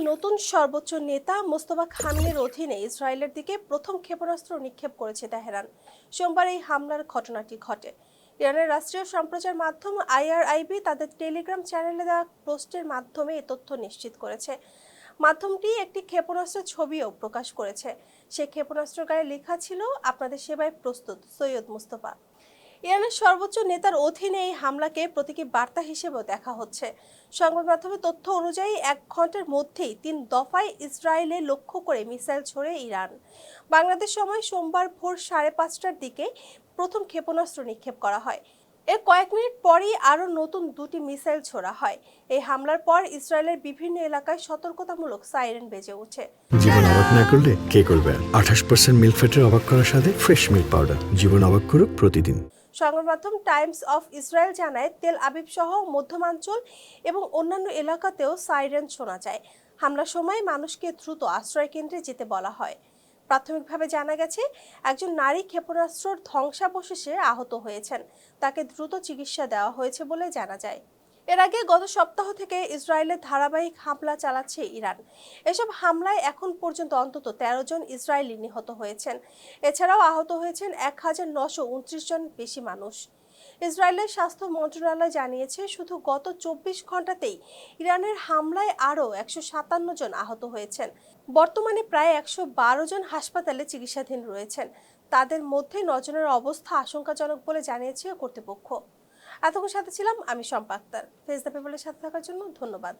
নতুন সর্বোচ্চ নেতা মোস্তফা খামিনের অধীনে ইসরায়েলের দিকে প্রথম ক্ষেপণাস্ত্র নিক্ষেপ করেছে তেহরান। সোমবার এই হামলার ঘটনাটি ঘটে। ইরানের রাষ্ট্রীয় সম্প্রচার মাধ্যম IRIB তাদের টেলিগ্রাম চ্যানেলে দেওয়া পোস্টের মাধ্যমে এ তথ্য নিশ্চিত করেছে। মাধ্যমটি একটি ক্ষেপণাস্ত্রের ছবিও প্রকাশ করেছে। সেই ক্ষেপণাস্ত্রের গায়ে লেখা ছিল, আপনাদের সেবায় প্রস্তুত, সৈয়দ মুস্তফা। ইরানের সর্বোচ্চ নেতার অধীনে এই হামলাকে প্রতীকী বার্তা হিসেবেও দেখা হচ্ছে। সংবাদ মাধ্যমের তথ্য অনুযায়ী 1 ঘন্টার মধ্যেই 3 দফায় ইসরায়েলে লক্ষ্য করে মিসাইল ছোড়ে ইরান। বাংলাদেশ সময় সোমবার ভোর 5:30টার দিকে প্রথম ক্ষেপণাস্ত্র নিক্ষেপ করা হয়। এর কয়েক মিনিট পরই আরও নতুন 2টি মিসাইল ছোড়া হয়। এই হামলার পর ইসরায়েলের বিভিন্ন এলাকায় সতর্কতামূলক সাইরেন বেজে ওঠে। জীবন অবাক না করলে কে করবে? 28% মিল্ক ফ্যাটের অবাক করার সাথে ফ্রেশ মিল্ক পাউডার। জীবন অবাক করুক প্রতিদিন। সংবাদ মাধ্যম টাইমস অফ ইসরায়েল জানায়, তেল আবিব সহ মধ্যমাঞ্চল এবং অন্যান্য এলাকাতেও সাইরেন শোনা যায়। হামলার সময় মানুষকে দ্রুত আশ্রয় কেন্দ্রে যেতে বলা হয়। প্রাথমিকভাবে জানা গেছে, একজন নারী ক্ষেপণাস্ত্রের ধ্বংসাবশেষে আহত হয়েছেন। তাকে দ্রুত চিকিৎসা দেওয়া হয়েছে বলে জানা যায়। এর আগে গত সপ্তাহ থেকে ইসরায়েলের ধারাবাহিক হামলা চালাচ্ছে ইরান। এসব হামলায় এখন পর্যন্ত অন্তত 13 জন ইসরায়েলি নিহত হয়েছেন। এছাড়াও আহত হয়েছেন 1929 জন বেশি মানুষ। ইসরায়েলের স্বাস্থ্য মন্ত্রণালয় জানিয়েছে, শুধু গত 24 ঘন্টাতেই ইরানের হামলায় আরও 157 জন আহত হয়েছেন। বর্তমানে প্রায় 112 জন হাসপাতালে চিকিৎসাধীন রয়েছেন। তাদের মধ্যে 9 জনের অবস্থা আশঙ্কাজনক বলে জানিয়েছে কর্তৃপক্ষ। এতক্ষণ সাথে ছিলাম আমি শম্পা আক্তার। ফেস দ্য পিপলের সাথে থাকার জন্য ধন্যবাদ।